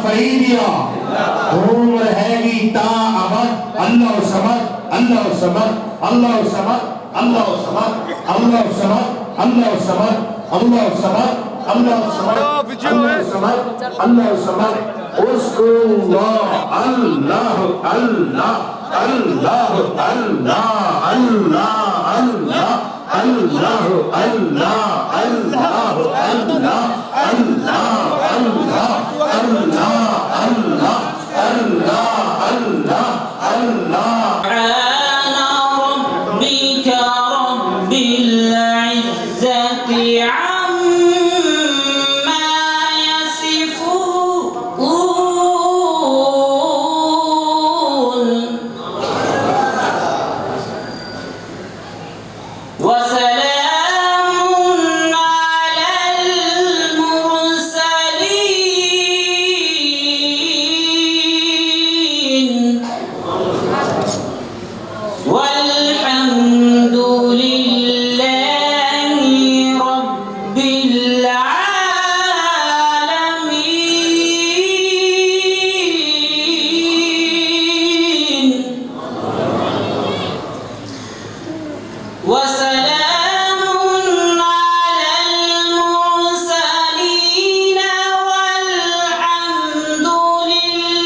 فریدیا دھوم رہے گی تا ابد اللہ صمد اللہ صمد اللہ صمد اللہ صمد اللہ صمد اللہ صمد اللہ صمد اللہ صمد اللہ صمد اللہ صمد اذکر اللہ اللہ اللہ اللہ اللہ اللہ اللہ اللہ اللہ اللہ اللہ اللہ اللہ اللہ ربك رب العزة عما يصفون وسلام على المرسلين والحمد لله رب العالمين وسلام على المرسلين والحمد لله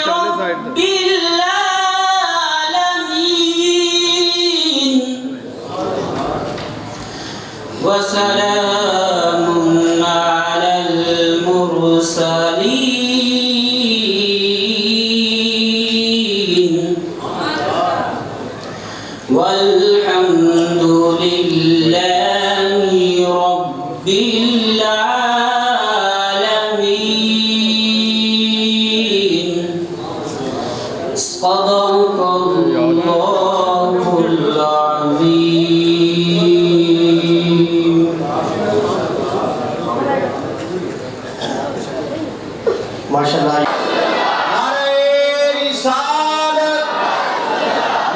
رب العالمين وسلام على المرسلين والحمد لله رب العالمين صدق الله العظيم. ماشاءاللہ نعرہ رسالت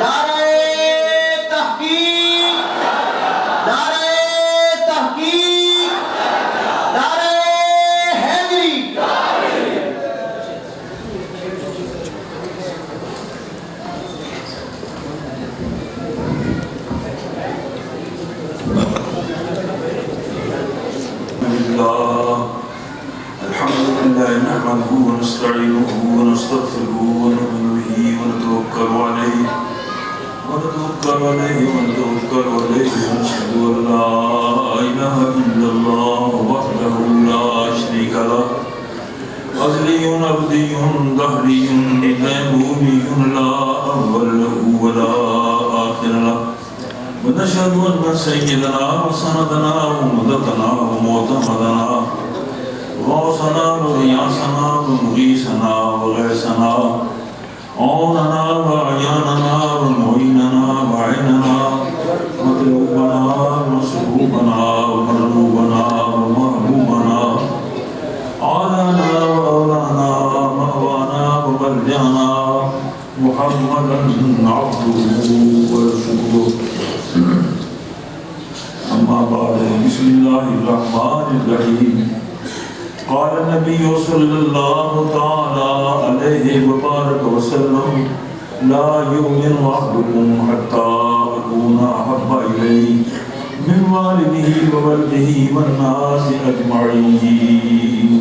نعرہ تحقیق نعرہ تحقیق نعرہ حیدری الحمد لله نحمده ونستعينه ونستغفره ونؤمن به ونتوكل عليه ونشهد أن لا إله إلا الله وحده لا شريك له أزلي أبدي دهري ديمومي لا أول له ولا آخر له ونشهد أن سيدنا وسندنا ومدتنا ومعتمدنا غوثنا وغياثنا ومغيثنا وغيثنا عوننا وعياننا ومعيننا وعيننا مطلوبنا ومصحوبنا ومرغوبنا ومحبوبنا عالانا وأولانا مأوانا ومرجعنا محمدا عبده ورسوله. أما بعد بسم الله الرحمن الرحيم. قال النبي صلى الله تعالى عليه وبارك وسلم لا يؤمن أحدكم حتى أكون أحب إليه من والده وولده والناس أجمعين.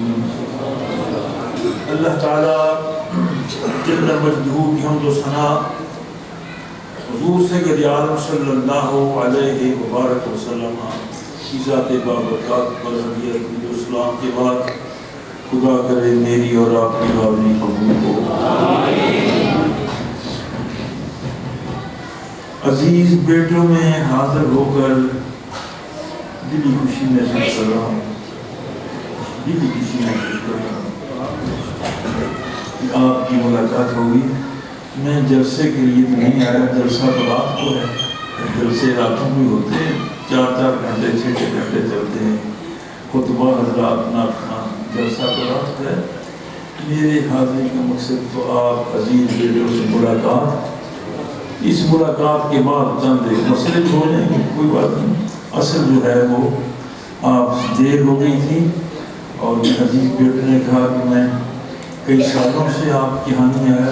اللہ تعالیٰ جل مجدہ کی حمد و ثنا حضور سید عالم صلی اللہ علیہ وبارک وسلم کی ذات بابرکات پر حدیث اسلام کے بعد خدا کرے میری اور آپ کی حاضری قبول ہو. عزیز بیٹوں میں حاضر ہو کر دلی خوشی محسوس کر رہا ہوں، دلی خوشی محسوس کر رہا ہوں کہ آپ کی ملاقات ہوگی. میں جلسے کے لیے تو نہیں آیا، جلسہ تو رات کو ہے، جلسے راتوں میں ہوتے ہیں، 4-4 گھنٹے 6-6 گھنٹے چلتے ہیں خطبہ حضرات اپنا اپنا جلسہ تو رات ہے. میرے حاضری کا مقصد تو آپ عزیز بیٹوں سے ملاقات، اس ملاقات کے بعد چند ایک مسئلے ہو جائیں گے، کوئی بات نہیں. اصل جو ہے وہ آپ دیر ہو گئی تھی اور عزیز بیٹے نے کہا کہ میں کئی سالوں سے آپ کی یہاں نہیں آیا،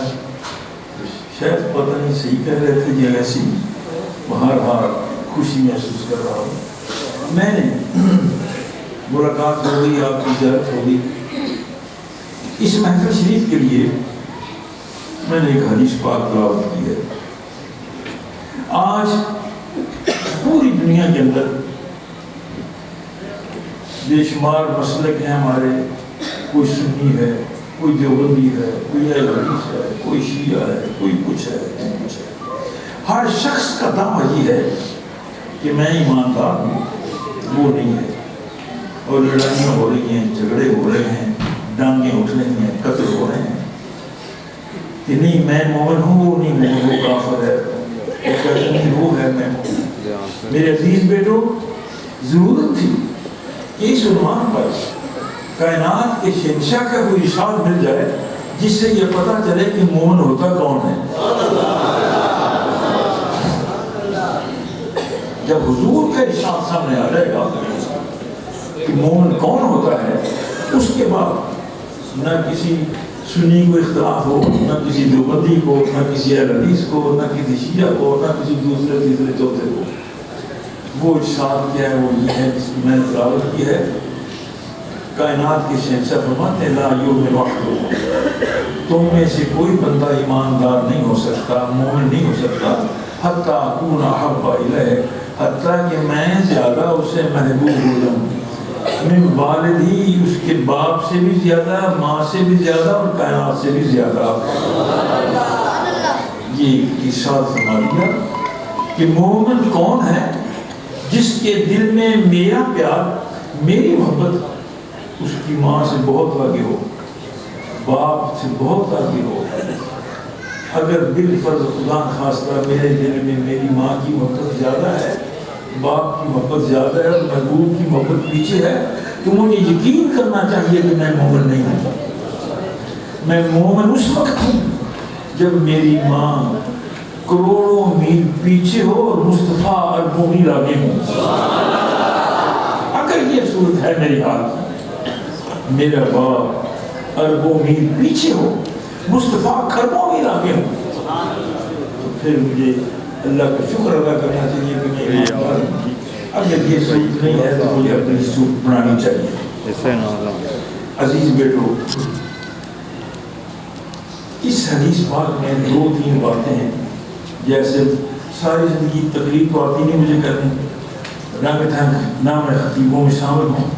شاید پتہ نہیں صحیح کہہ رہے تھے کہ ایسی بہرحال خوشی محسوس کر رہا ہوں۔ میں نے ملاقات ہو گئی، آپ کی زیارت ہو گئی۔ اس محفل شریف کے لیے میں نے ایک حدیث پاک تلاوت کی ہے۔ آج پوری دنیا کے اندر بے شمار مسلک ہیں ہمارے، کوئی سنی ہے، کوئی دیوبندی ہے، کوئی اہل حدیث ہے، کوئی شیعہ ہے، کوئی کچھ ہے، کوئی کچھ ہے۔ ہر شخص کا دعویٰ یہ ہے کہ میں ایماندار ہوں، وہ نہیں ہے، اور لڑائیاں ہو رہی ہیں، جھگڑے ہو رہے ہیں، ڈانگیں اٹھ رہی ہیں، قتل ہو رہے ہیں کہ نہیں میں مومن ہوں، وہ نہیں مومن، وہ کافر ہے، وہ کہتے نہیں وہ ہے میں مومن۔ میرے عزیز بیٹو، ضرورت تھی کہ اس عنوان پر کائنات کے شہنشاہ کا کوئی ارشاد مل جائے جس سے یہ پتہ چلے کہ مومن ہوتا کون ہے۔ جب حضور کا ارشاد سامنے آ جائے گا کہ مومن کون ہوتا ہے، اس کے بعد نہ کسی سنی کو اختلاف ہو، نہ کسی دیوبندی کو، نہ کسی اہل حدیث کو، نہ کسی شیعہ کو، نہ کسی دوسرے تیسرے چوتھے کو۔ وہ ارشاد کیا ہے؟ وہ یہ ہے جس کی میں نے تلاوت کی ہے۔ کائنات کے شہنشاہ فرماتے ہیں لا یؤمن احدکم، تم میں سے کوئی بندہ ایماندار نہیں ہو سکتا، مومن نہیں ہو سکتا، حتی اکون احب الیہ، حتیٰ کہ میں زیادہ اسے محبوب ہو جاؤں، من والدی، اس کے باپ سے بھی زیادہ، ماں سے بھی زیادہ، اور کائنات سے بھی زیادہ۔ یہ ارشاد فرما دیا کہ مومن کون ہے؟ جس کے دل میں میرا پیار، میری محبت اس کی ماں سے بہت آگے ہو، باپ سے بہت آگے ہو۔ اگر بالفرض خدا خواستہ میرے دل میں میری ماں کی محبت زیادہ ہے، باپ کی محبت زیادہ ہے، اور محبوب کی محبت پیچھے ہے، تو مجھے یقین کرنا چاہیے کہ میں مومن نہیں ہوں۔ میں مومن اس وقت ہوں جب میری ماں کروڑوں میل پیچھے ہو اور مصطفیٰ اربوں میل آگے ہوں۔ اگر یہ صورت ہے میری حال کی، میرا باپ اربوں میل پیچھے ہو، مصطفیٰ کروڑوں میل آگے ہوں، تو پھر مجھے اللہ کا شکر ادا کرنا چاہیے کہ میں ایماندار ہوں۔ اگر یہ صورت نہیں ہے تو مجھے اپنی صورت بنانی چاہیے۔ عزیز بیٹو، اس حدیث پاک میں 2-3 باتیں ہیں۔ جیسے ساری زندگی تقریر تو آتی نہیں مجھے کرنے، رنگ ڈھنگ نہ میں خطیبوں میں شامل ہوں،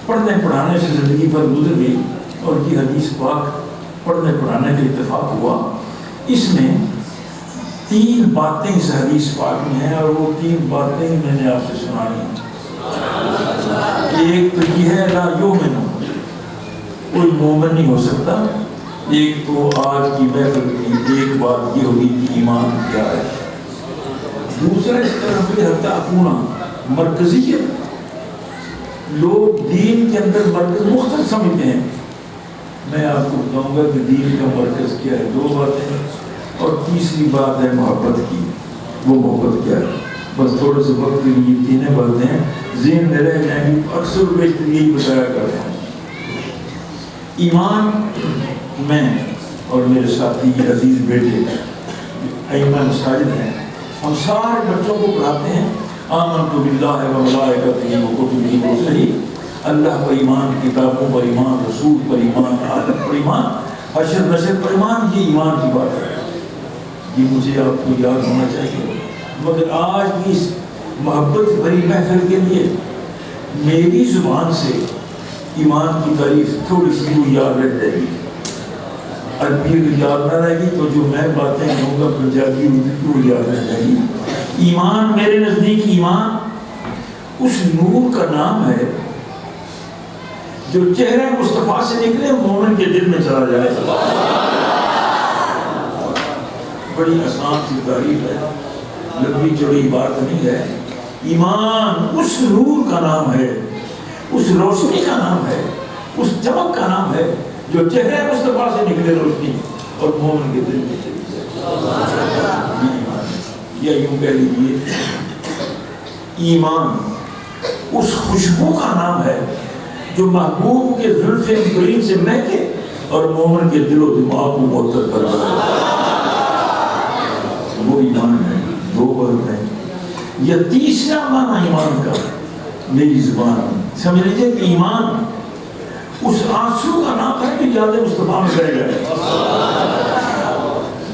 پڑھنے پڑھانے سے زندگی پر گزر گئی، اور یہ حدیث پاک پڑھنے پڑھانے کا اتفاق ہوا۔ اس میں 3 باتیں اس حدیث پاک میں ہیں، اور وہ 3 باتیں میں نے آپ سے سنانی ہیں۔ ایک تو یہ ہے لا یؤمن، کوئی مومن نہیں ہو سکتا۔ ایک تو آج کی محفل کی ایک بات یہ ہوگی کہ ایمان کیا ہے۔ دوسرا اس طرف یہ حتی اپنا مرکزیت، لوگ دین کے اندر مرکز مختلف سمجھتے ہیں۔ میں آپ کو بتاؤں گا کہ دین کا مرکز کیا ہے، 2 باتیں، اور تیسری بات ہے محبت کی۔ وہ محبت کیا ہے؟ بس تھوڑے سے وقت کے لیے 3 باتیں ہیں، ذہن میں رہ جائیں گی، اکثر بیشتر یہی بتایا کرتے ہیں۔ ایمان میں اور میرے ساتھی عزیز بیٹے ائمہ مساجد ہیں، ہم سارے بچوں کو پڑھاتے ہیں آمنت باللہ و ملائکتہ و کتبہ و رسلہ، اللہ پر ایمان، کتابوں پر ایمان، رسول پر ایمان، آخرت پر ایمان، حشر نشر پر ایمان۔ یہ ایمان کی بات ہے، یہ مجھے آپ کو یاد ہونا چاہیے۔ مگر آج کی اس محبت بھری محفل کے لیے میری زبان سے ایمان کی تعریف تھوڑی سی وہ یاد رہ جائے گی، عربی یاد نہ رہے گی تو جو میں باتیں کہوں گا پنجابی وہ یاد رہ جائے گی۔ ایمان میرے نزدیک، ایمان اس نور کا نام ہے جو چہرہ مصطفیٰ سے نکلے مومن کے دل میں چلا جائے۔ بڑی آسان سی تعریف ہے، لمبی چوڑی بات نہیں ہے۔ ایمان اس نور کا نام ہے، اس روشنی کا نام ہے، اس چمک کا نام ہے جو چہرہ مصطفیٰ سے نکلے روشنی اور مومن کے دل میں چلی جائے۔ یا یوں کہہ لیجیے، ایمان اس خوشبو کا نام ہے جو محبوب کے زلف برین سے مہکے اور مومن کے دل و دماغ کو معطر کر دے، وہ ایمان ہے۔ دو بات ہے۔ یا تیسرا معنی ایمان کا میری زبان سمجھ لیجیے کہ ایمان اس آنسو کا نام ہے کہ یاد مصطفیٰ میں بہہ جائے،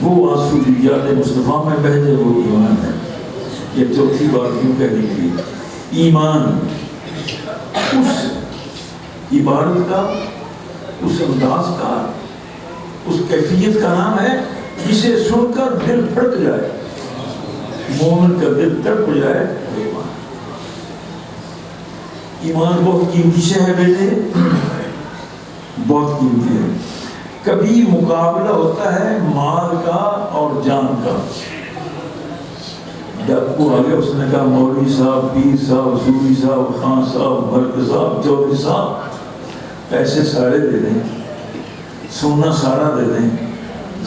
وہ آنسو جو یاد مصطفیٰ میں بہہ جائے وہ ایمان ہے۔ یہ چوتھی بات کیوں کہنے کے لیے ایمان اس عبارت کا، اس انداز کا، اس کیفیت کا نام ہے جسے سن کر دل پھڑک جائے، مومن کا دل تڑپ جائے۔ ایمان بہت قیمتی شے ہے بیٹے، بہت قیمتی ہے۔ کبھی مقابلہ ہوتا ہے مال کا اور جان کا۔ ڈاکو آگے اس نے کہا مولوی صاحب، پیر صاحب، سوری صاحب، خان صاحب، مرکز صاحب، چودھری صاحب پیسے سارے دے دیں، سونا سارا دے دیں،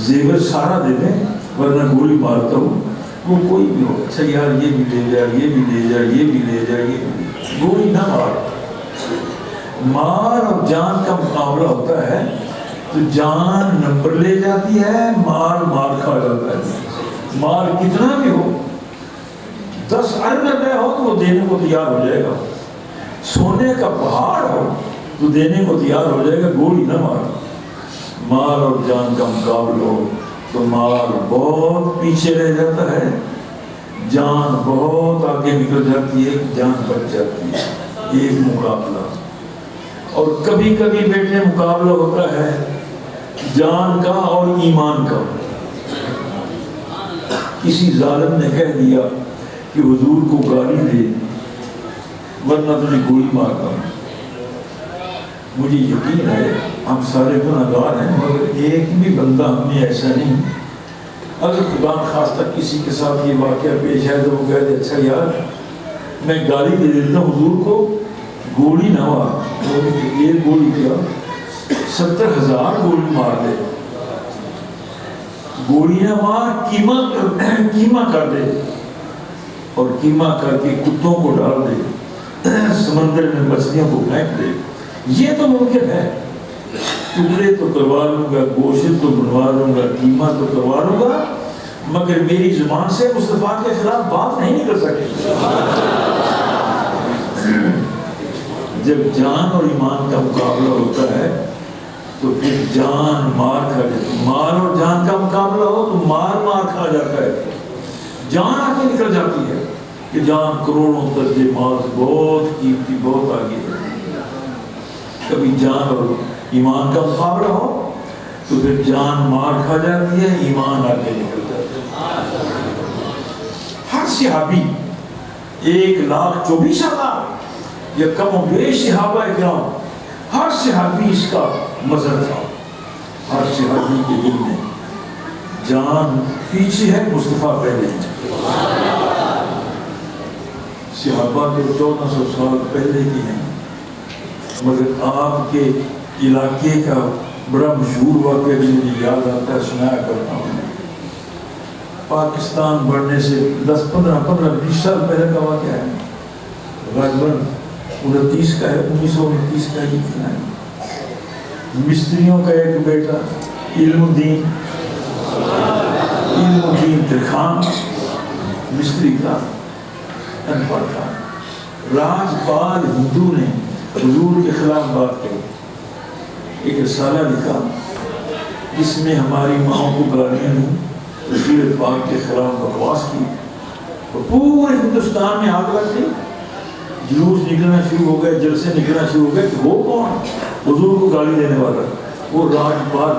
زیور سارا دے دیں، ورنہ گولی مارتا ہوں۔ وہ کوئی بھی ہو، اچھا یار یہ بھی لے جائے، یہ بھی لے جائے، یہ بھی لے جائے، یہ بھی، گولی نہ مار۔ مال اور جان کا مقابلہ ہوتا ہے تو جان نمبر لے جاتی ہے، مال مار کھا جاتا ہے۔ مال کتنا بھی ہو، 10 ارب روپے ہو تو وہ دینے کو تیار ہو جائے گا، سونے کا پہاڑ ہو تو دینے کو تیار ہو جائے گا، گولی نہ مار۔ مال اور جان کا مقابلہ ہو تو مال بہت پیچھے رہ جاتا ہے، جان بہت آگے نکل جاتی ہے، جان بچ جاتی ہے۔ ایک مقابلہ، اور کبھی کبھی بیٹے مقابلہ ہوتا ہے جان کا اور ایمان کا۔ کسی ظالم نے کہہ دیا کہ حضور کو گالی دے ورنہ تجھے گولی مارتا ہوں۔ مجھے یقین ہے ہم سارے گناہگار ہیں، مگر ایک بھی بندہ ہم میں ایسا نہیں۔ اگر خدا خواستہ کسی کے ساتھ یہ واقعہ پیش ہے تو وہ کہہ دے اچھا یار میں گالی دے دیتا ہوں حضور کو، گولی نہ مار، ایک گولی کیا 70,000 گولی مار دے، گولی نہ مار، کیما کر دے، اور کیما کر کے کتوں کو ڈال دے، سمندر میں مچھلیوں کو پھینک دے۔ یہ تو ممکن ہے، ٹکڑے تو کروا لوں گا، گوشت تو بنوا لوں گا، کیما تو کروا لوں گا، مگر میری زبان سے مصطفیٰ کے خلاف بات نہیں نکل سکے۔ جب جان اور ایمان کا مقابلہ ہوتا ہے تو پھر جان مار کھا جاتی ہے۔ مال اور جان کا مقابلہ ہو تو مال مار کھا جاتا ہے، جان آگے نکل جاتی ہے کہ جان کروڑوں درجے مال بہت قیمتی، بہت آگے ہے۔ کبھی جان اور ایمان کا مقابلہ ہو تو پھر جان مار کھا جاتی ہے، ایمان آگے نکل جاتا ہے۔ ہر صحابی 1,24,000 یا کم و بیش صحابہ اکرام، ہر صحابی اس کا مظہر تھا۔ ہر صحابی کے دل میں جان پیچھے ہے، مصطفیٰ پہلے ہے۔ صحابہ کے 1400 سال پہلے کی ہیں، مگر آپ کے علاقے کا بڑا مشہور واقعہ بھی مجھے یاد آتا ہے، سنایا کرتا ہوں۔ پاکستان بڑھنے سے 10-15-20 سال پہلے کا واقعہ ہے، غالباً 29 کا ہے، 1929 کا ہی ہے۔ مستریوں کا ایک بیٹا علم الدین ترخان مستری تھا، ان پڑھ تھا۔ راجپال ہندو نے حضور کے خلاف بات کی، ایک رسالہ لکھا جس میں ہماری ماں کو گالیاں دیں، رسول پاک کے خلاف بکواس کی، پورے ہندوستان میں آگ لگ گئی، جلوس نکلنا شروع ہو گئے، جلسے نکلنا شروع ہو گئے کہ وہ کون حضور کو گالی دینے والا؟ وہ راجپال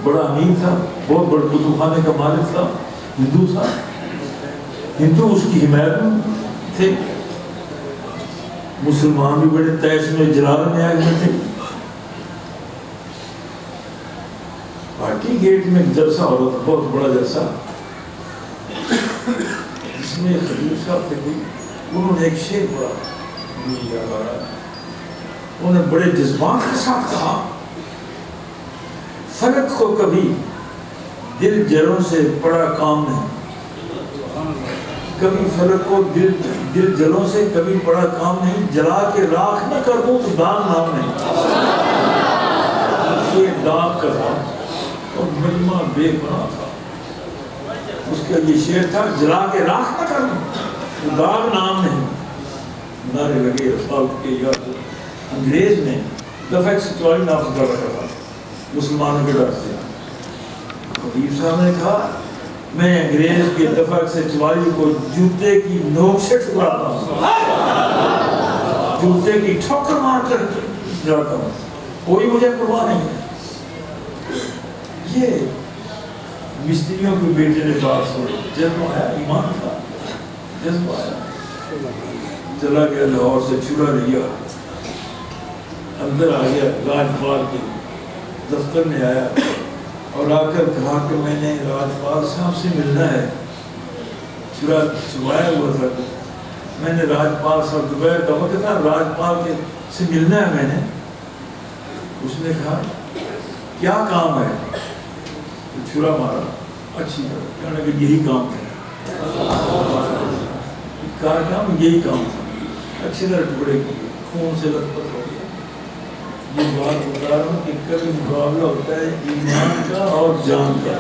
بڑا امیر تھا، بہت بڑے کتب خانے کا مالک تھا، ہندو تھا، ہندو اس کی حمایت میں تھے، مسلمان بھی بڑے تیش میں جلال میں آئے ہوئے تھے۔ پارٹی گیٹ میں ایک جلسہ ہو رہا تھا، بہت بڑا جلسہ، جس میں خطیب صاحب تھے، انہوں نے ایک شعر پڑھا، انہوں نے بڑے جذبات کے ساتھ کہا، فلک کو کبھی دل جروں سے بڑا کام نہیں، کبھی فلک کو دل جلوں سے کبھی بڑا کام نہیں، جلا کے راکھ نہ کر دوں تو داغ نام نہیں۔ یہ داغ کا تھا اور مجمع بے گناہ تھا، اس کا یہ شعر تھا، جلا کے راکھ نہ کر دوں تو داغ نام نہیں۔ نعرے لگے اسفالٹ کے یا انگریز نے دفعہ 144 نافذ کر رکھا تھا مسلمانوں کے ڈر سے۔ خطیب صاحب نے کہا میں انگریز کے دفعہ 144 کو جوتے کی نوک سے ٹھکراتا ہوں، جوتے کی ٹھوکر مار کر جاتا ہوں، کوئی مجھے پرواہ نہیں ہے۔ یہ مستریوں کے بیٹے نے بات سنی، جذبہ آیا، ایمان تھا، جذبہ آیا، چلا گیا لاہور سے چھڑا لیا، اندر آ گیا راجپال کے دفتر میں آیا اور آ کر کہا کہ میں نے راجپال صاحب سے ملنا ہے۔ چھپایا ہوا تھا، میں نے راجپال صاحب دوپہر کا وقت تھا، راجپال کے سے ملنا ہے میں نے۔ اس نے کہا کیا کام ہے؟ چھڑا مارا، اچھی طرح کہنے کہ یہی کام ہے، کہا کام یہی کام تھا، اچھی طرح ٹکڑے کیے، خون سے لت پت ہو گیا۔ یہ بات بتا رہا ہوں کہ کبھی مقابلہ ہوتا ہے ایمان کا اور جان کا،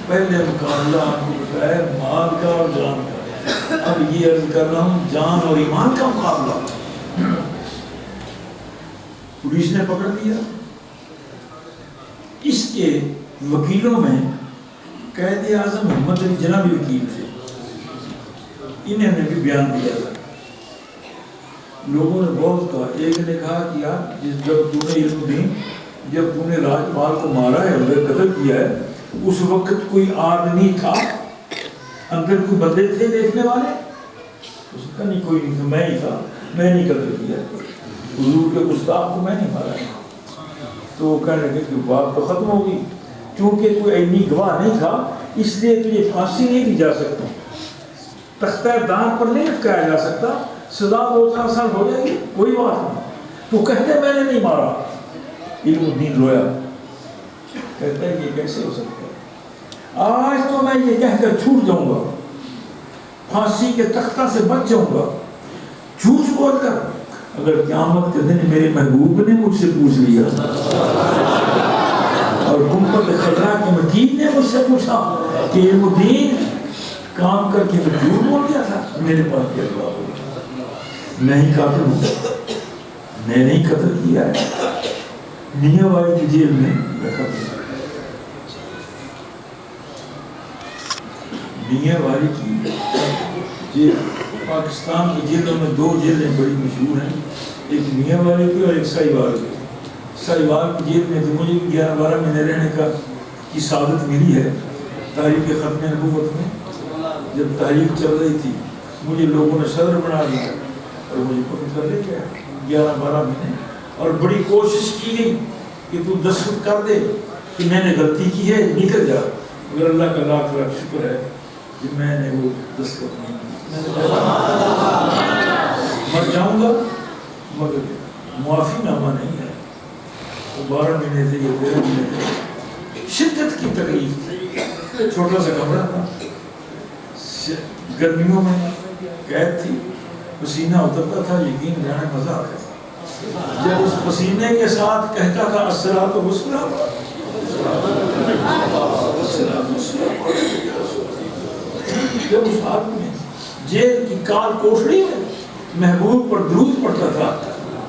پہلے مقابلہ آپ کو بتایا مال کا اور جان کا، اب یہ عرض کر رہا ہوں جان اور ایمان کا مقابلہ۔ پولیس نے پکڑ لیا، اس کے وکیلوں میں قائد اعظم محمد علی جناح بھی وکیل تھے، انہوں نے بھی بیان دیا تھا۔ لوگوں نے بہت کہا، ایک نے کہا کہ یار جب تو نے علم دین، جب تو نے راجپال کو مارا ہے اندر قتل کیا ہے، اس وقت کوئی آدمی تھا اندر، کوئی بندے تھے دیکھنے والے؟ اس کا نہیں، کوئی نہیں تھا، میں ہی تھا، میں نہیں قتل کیا، حضور کے گستاخ کو میں نہیں مارا ہے۔ تو وہ کہنے لگے کہ بات تو ختم ہوگی، چونکہ کوئی اینی گواہ نہیں تھا اس لیے تجھے پھانسی نہیں دی جا سکتی، تختہ دار پر نہیں لٹکایا جا سکتا، سزا 2-4 سال ہو جائے گی، کوئی بات نہیں۔ تو کہتے میں نے نہیں مارا۔ علم الدین رویا، کہتا ہے یہ کیسے ہو سکتا ہے؟ آج تو میں یہ کہہ کر چھوٹ جاؤں گا، پھانسی کے تختہ سے بچ جاؤں گا، جھوٹ بول کر، اگر قیامت کے دن میرے محبوب نے مجھ سے پوچھ لیا اور گنبد خضرا کے وکیل نے مجھ سے پوچھا کہ علم الدین کام کر کے میں جھوٹ بول گیا تھا، میرے پاس کیا جواب ہوگا؟ میں ہی قاتل ہوں، میں نے ہی قتل کیا ہے، میاں والی کی جیل میں رکھا گیا۔ میاں والی کی جیل، پاکستان کی جیلوں میں 2 جیلیں بڑی مشہور ہیں، ایک میاں والی کی اور ایک ساہیوال کی۔ ساہیوال کی جیل میں تو مجھے 11-12 مہینے رہنے کی سعادت ملی ہے۔ تاریخ ختم نبوت میں جب تحریک چل رہی تھی، مجھے لوگوں نے صدر بنا دیا اور مجھے پکڑ کر لے گیا 11-12 مہینے، اور بڑی کوشش کی گئی کہ تو دستخط کر دے کہ میں نے غلطی کی ہے، نکل جا، مگر اللہ کا لاکھ لاکھ شکر ہے کہ میں نے وہ دستخط نہیں کی۔ مر جاؤں گا مگر معافی نامہ نہیں ہے۔ 12 مہینے تھے، یہ 13 مہینے تھے، شدت کی تکلیف تھی، چھوٹا سا کمرہ تھا، گرمیوں میں قید تھی، پسینہ اترتا تھا، یقین جانے مزہ آتا تھا جب اس پسینے کے ساتھ کہتا تھا الصلاۃ والسلام، جب اس آدمی جیل کی کال کوٹڑی میں محبوب پر درود پڑھتا تھا،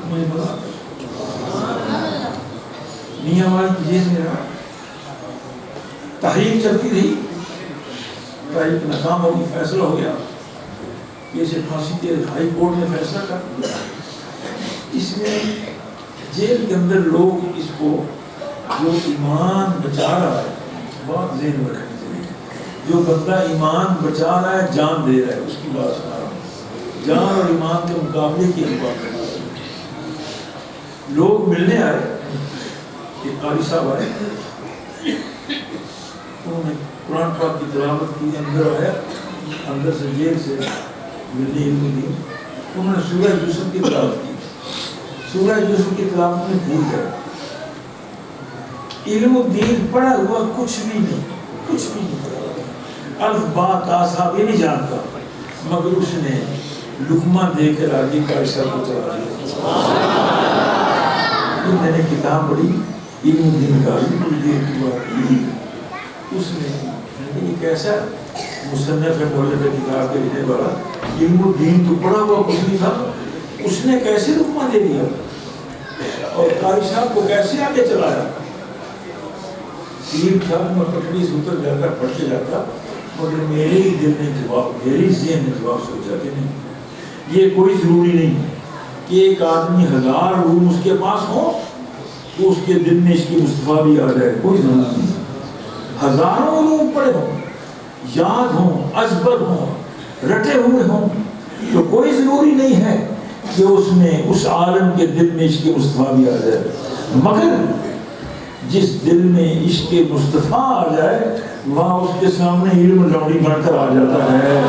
مجھے مزہ آتا۔ میاں والی کی جیل میں رہا، تحریک چلتی رہی، تحریک ناکام ہوگی، فیصلہ ہو گیا کہ اسے پھانسی کے، ہائی کورٹ نے فیصلہ کر دیا۔ اس میں جیل کے اندر لوگ اس کو جو ایمان بچا رہا ہے، بات ذہن میں رکھنی چاہیے، جو بندہ ایمان بچا رہا ہے، جان دے رہا ہے، اس کی بات سنا رہا ہوں، جان اور ایمان کے مقابلے کی بات کرنا ہے۔ لوگ ملنے آئے، ایک قاری صاحب آئے، انہوں نے قرآن پاک کی تلاوت کی، اندر آیا، اندر سے جیل سے ملنے علم دی، انہوں نے سورہ یوسف کی تلاوت کی، سورہ یوسف کی تلاوت میں بھول گئے، علم الدین پڑھا ہوا کچھ بھی نہیں، کچھ بھی نہیں پڑھا۔ الف با تا سا بھی نہیں جانتا، مگر اس نے لقمہ دے کر آگے کا عشاء کو چلا دیا۔ میں نے کتاب پڑھی علم دین کا اس نے ایک ایسا مصنف ہے مولف کتاب کے لکھنے والا، علم الدین تو پڑھا ہوا کچھ نہیں تھا، اس نے کیسے لقمہ دے دیا اور قاری صاحب کو کیسے آگے چلایا۔ تین تھا، میں پٹڑی سے اتر جاتا پڑھتے جاتا، مگر میرے ہی دل نے جواب، میرے ذہن نے جواب سوچا کہ نہیں، یہ کوئی ضروری نہیں کہ ایک آدمی 1000 علوم اس کے پاس ہو تو اس کے دل میں اس کی مصطفیٰ بھی آ جائے، کوئی ضروری نہیں۔ ہزاروں علوم پڑھے ہوں، یاد ہوں، ازبر ہوں، رٹے ہوئے ہوں، تو کوئی ضروری نہیں ہے کہ اس میں اس عالم کے دل میں عشق مصطفیٰ بھی آ جائے، مگر جس دل میں عشق مصطفیٰ آ جائے وہاں اس کے سامنے علم لوڑی بن کر آ جاتا ہے۔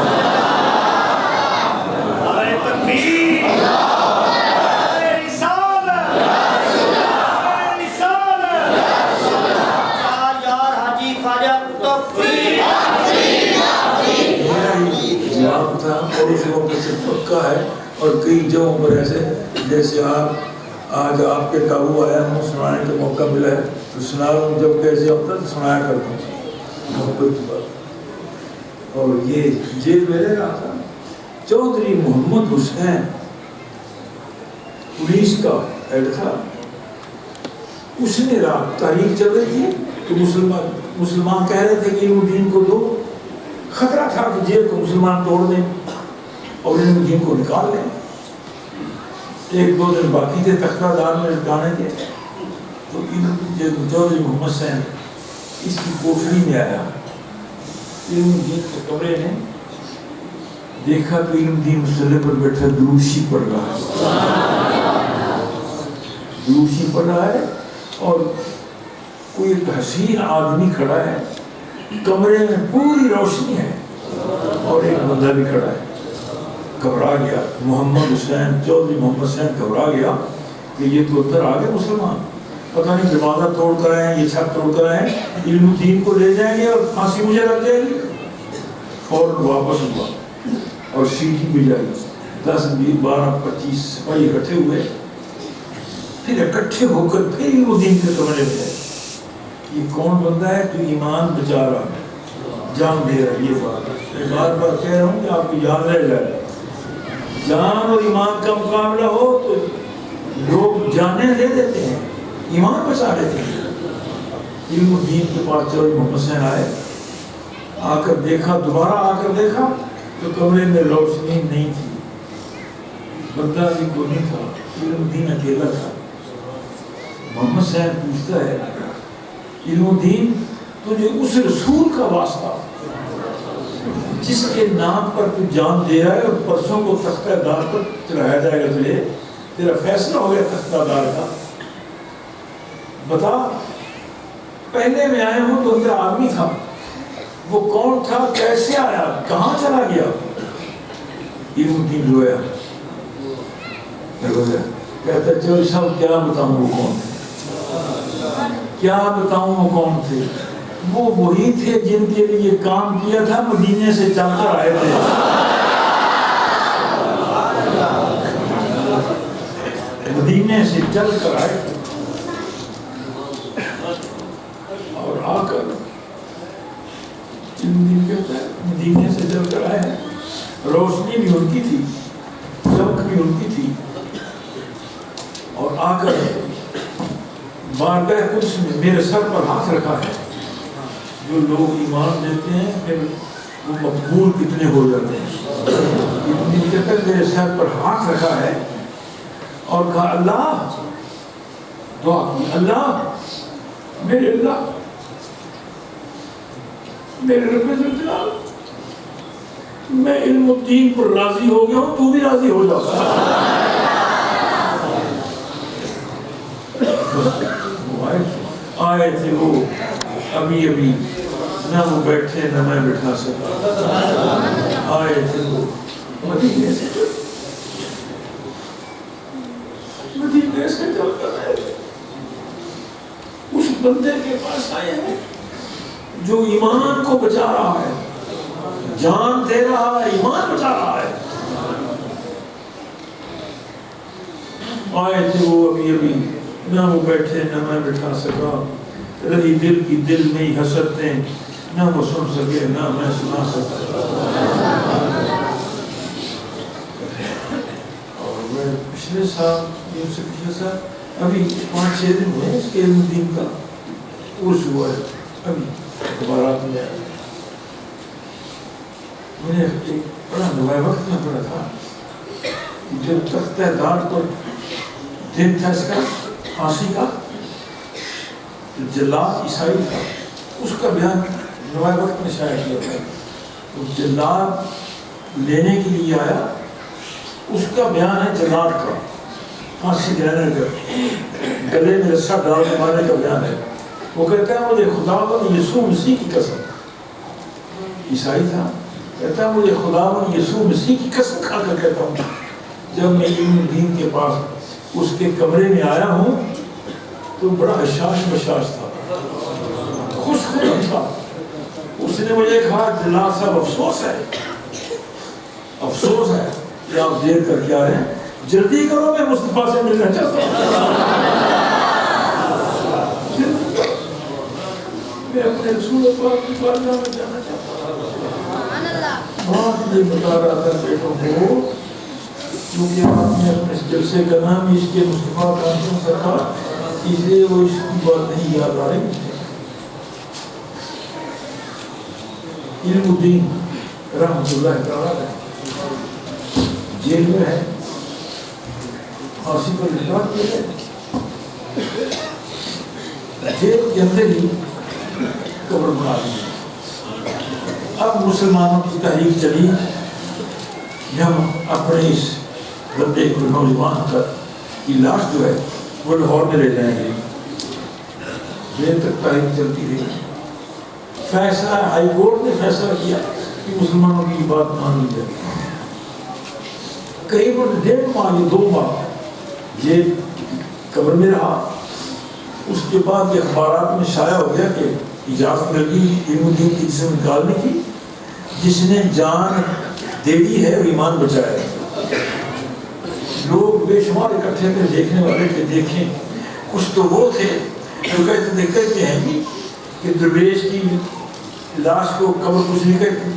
اور اس وقت سے پکا ہے، اور کئی جگہوں پر ایسے جیسے آج آپ کے قابو آیا ہوں، سنانے کا موقع ملا ہے تو سنا رہا ہوں، جب کیسے ہوتا تو سنایا کرتا ہوں محبت کی بات۔ اور یہ جیل میں رہ رہا تھا چودھری محمد حسین، پولیس کا ہیڈ تھا، اس نے رات تاریخ چل رہی تھی تو مسلمان کہہ رہے تھے کہ علم دین کو دو، خطرہ تھا کہ جیل کو مسلمان توڑ دیں اور علم دین کو نکال لیں۔ 1-2 دن باقی تھے تختہ دار میں لٹانے کے، تو چودھری محمد حسین اس کی کوٹھری میں آیا، علم دین کے کمرے نے دیکھا تو علم دین مسلح پر بیٹھا دروشی پڑھ رہا ہے اور کوئی ایک حسین آدمی کھڑا ہے، کمرے میں پوری روشنی ہے اور ایک بندہ بھی کھڑا ہے۔ گھبرا گیا محمد حسین، چودھری محمد حسین گھبرا گیا کہ یہ تو ادھر آ گئے مسلمان، پتہ نہیں دروازہ توڑ کر آئے ہیں، یہ چھت توڑ کر آئے ہیں، علم الدین کو لے جائیں گے اور پھانسی مجھے لگ جائے گی۔ فوراً واپس ہوا اور سیٹی بھی جائی، 10 20 12 25 سپاہی اکٹھے ہوئے، پھر اکٹھے ہو کر پھر علم الدین کے کمرے میں گئے۔ یہ کون بندہ ہے تو ایمان بچا رہا ہے، جان دے رہا ہے۔ یہ بات میں بار بار کہہ رہا ہوں کہ آپ کی جان رہ جائے، جان اور ایمان کا مقابلہ ہو تو لوگ جانیں دے دیتے ہیں، ایمان بچا لیتے ہیں۔ علم الدین کے پاس چودھری محمد حسین آئے، آ کر دیکھا، دوبارہ آ کر دیکھا تو کمرے میں روشنی نہیں تھی، بندہ بھی کوئی نہیں تھا، علم الدین اکیلا تھا۔ محمد حسین پوچھتا ہے، علم الدین تجھے اس رسول کا واسطہ جس کے نام پر تو جان دے رہا ہے اور پرسوں کو تختہ دار پر چڑھایا جائے گا، تجھے تیرا فیصلہ ہو گیا تختہ دار کا، بتا پہلے میں آیا ہوں تو اندر آدمی تھا، وہ کون تھا، کیسے آیا، کہاں چلا گیا؟ علم الدین رویا، کہتا چودھری صاحب کیا بتاؤں وہ کون تھے، کیا بتاؤں وہ کون تھے؟ وہ وہی تھے جن کے لیے یہ کام کیا تھا، مدینے سے چل کر آئے تھے۔ مدینے سے چل کر آئے تھے اور آ کر مدینے سے چل کر آئے ہیں، روشنی بھی ان کی تھی، چمک بھی ان کی تھی، اور آ کر بارگاہ قدس میں میرے سر پر ہاتھ رکھا ہے۔ جو لوگ ایمان دیتے ہیں پھر وہ مقبول کتنے ہو جاتے ہیں۔ میرے سر پر ہاتھ رکھا ہے اور کہا اللہ، دعا کی، اللہ میرے رب الجلال، میں علم الدین پر راضی ہو گیا ہوں، تو بھی راضی ہو جا۔ آئے تھے وہ ابھی نہ وہ بیٹھے نہ میں بٹھا سکا، آئے تھے وہ مدینے سے چل کر آئے تھے، اس بندے کے پاس آئے ہیں جو ایمان کو بچا رہا ہے، جان دے رہا ہے، ایمان بچا رہا ہے. آئے تھے وہ ابھی نہ وہ بیٹھے نہ میں بٹھا سکا، رہی دل کی دل میں ہی حسرتیں، نہ وہ سن سکے نہ میں سنا سکا. اور میں پچھلے سال ابھی 5-6 دن ہوئے اس کے علم دین کا عرس ہوا ہے، ابھی اخبارات میں آیا. میں نے ایک بڑا نوائے وقت میں پڑھا تھا، جب تختہ دار پر دن تھا اس کا پھانسی کا، جلاد عیسائی تھا، اس کا بیان نوائے وقت میں شائع کیا تھا. وہ جلاد لینے کے لیے آیا، اس کا بیان ہے جلاد کا، پھانسی دینے کا، گلے میں رسا ڈال کے مارنے کا بیان ہے. وہ کہتا ہے مجھے خداوند یسوع مسیح کی قسم، عیسائی تھا، کہتا ہے مجھے خداوند یسوع مسیح کی قسم کھا کر کہتا ہوں، جب میں علم دین کے پاس اس کے کمرے میں آیا ہوں تو بڑا حشاش بشاش تھا، خوش خون تھا. اس نے مجھے کہا جلاد صاحب افسوس ہے، افسوس ہے کہ آپ دیر کر کے آ رہے ہیں، جلدی کرو میں مصطفیٰ سے ملنا چاہتا ہوں. میں اپنے رسول پاک کی بارگاہ میں جانا چاہتا ہوں. بات یہ بتا رہا تھا بیٹوں کو، کیونکہ آپ نے اپنے جلسے کا نام اس کے مصطفیٰ کانفرنس رکھا، اس لیے وہ اس کی بات نہیں یاد آ رہی. علم الدین رحمۃ اللہ تعالیٰ جیل میں ہے، پھانسی پر لٹا دیا گیا، جیل کے اندر ہی قبر بنا دی. اب مسلمانوں کی تحریک چلی کہ ہم اپنے اس بندے کو، نوجوان کی لاش جو ہے وہ لاہور میں لے جائیں گے. دیر تک تحریک چلتی رہی. فیصلہ ہائی کورٹ نے فیصلہ کیا کہ مسلمانوں کی بات مان لی جائے. قریب 1.5 ماہ یا 2 ماہ یہ قبر میں رہا. اس کے بعد یہ اخبارات میں شائع ہو گیا کہ اجازت ملی علم الدین کی جسم نکالنے کی، جس نے جان دے دی ہے اور ایمان بچایا ہے. لوگ بے شمار اکٹھے تھے دیکھنے والے کہ دیکھیں. کچھ تو وہ تھے جو کہتے ہیں کہ درویش کی لاش کو قبر کچھ نہیں کہتی.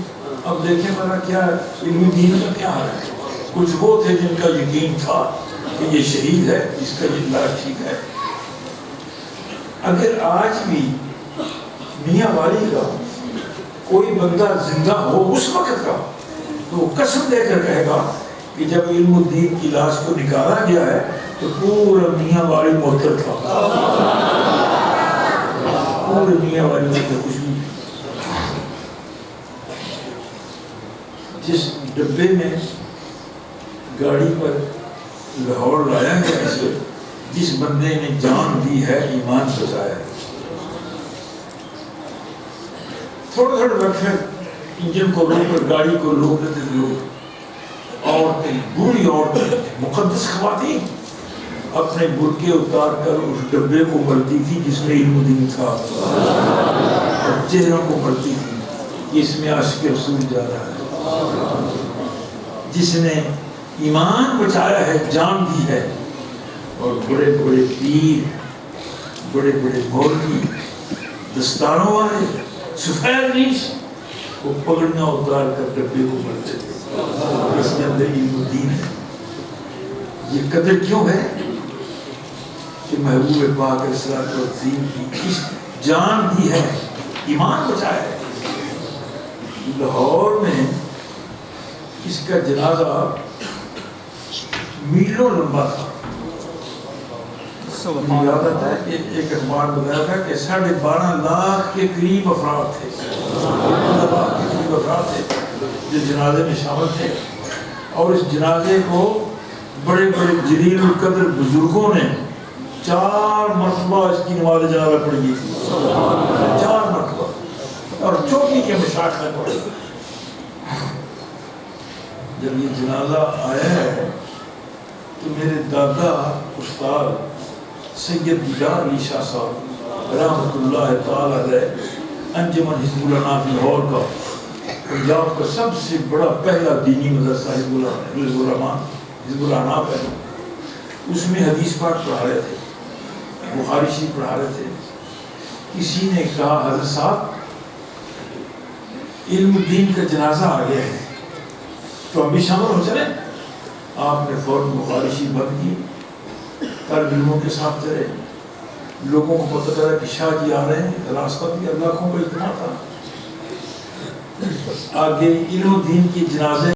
اب دیکھیں میرا کیا علم دین کا کیا حال ہے. کچھ وہ تھے جن کا یقین تھا کہ یہ شہید ہے، اس کا یہ لاش ٹھیک ہے. اگر آج بھی میاں والی کا کوئی بندہ زندہ ہو اس وقت کا، تو وہ قسم دے کر کہے گا کہ جب علم الدین کی لاش کو نکالا گیا ہے تو پورا میاں والی معطل تھا، پورے میاں والی میں کچھ بھی. جس ڈبے میں گاڑی پر لاہور لایا گیا اسے، جس بندے نے جان دی ہے، ایمان بچایا ہے. تھوڑے تھوڑے وقفے انجن کو روک کر گاڑی کو روک لیتے تھے لوگ. عورتیں، بوڑھی عورتیں، مقدس خواتین اپنے برقعے اتار کر اس ڈبے کو ملتی تھی جس میں علم دین تھا، اور چہروں کو ملتی تھی اس میں عاشق رسول جا رہا ہے، جس نے ایمان بچایا ہے، جان دی ہے. اور بڑے بڑے پیر، بڑے بڑے مولوی، دستاروں والے، سفید ریش، وہ پگڑیاں اتار کر ڈبے کو بھرتے تھے. اس کے اندر علم الدین ہے. یہ قدر کیوں ہے کہ محبوب پاک علیہ الصلوۃ والتسلیم کی اس جان دی ہے، ایمان بچایا ہے. لاہور میں اس کا جنازہ میلوں لمبا تھا. یاد آتا ہے کہ ایک اخبار بتایا تھا کہ 12.5 لاکھ کے قریب افراد تھے، 12 لاکھ کے قریب افراد تھے جو جنازے میں شامل تھے. اور اس جنازے کو بڑے بڑے جلیل القدر بزرگوں نے 4 مرتبہ اس کی نماز جنازہ پڑھی گئی تھی، 4 مرتبہ، اور چوکی کے مشائخ نے پڑھی. جب یہ جنازہ آیا ہے تو میرے دادا استاد سید دیدار علی شاہ صاحب رحمۃ اللہ تعالی علیہ انجمن حزب الاناف لاہور کا پنجاب کا سب سے بڑا پہلا دینی مدرسہ حزب العناف ہے، اس میں حدیث پاک پڑھا رہے تھے، بخاری شریف پڑھا رہے تھے. کسی نے کہا حضرت صاحب علم دین کا جنازہ آ گیا ہے تو ہم بھی شامل ہو چلیں. آپ نے فوراً بخاری شریف بند کی، طالب علموں کے ساتھ چلے، لوگوں کو پتہ چلا کہ شاہ جی آ رہے ہیں، راستہ بھی لاکھوں کا اجتماع تھا. آگے علم و دین کے جنازے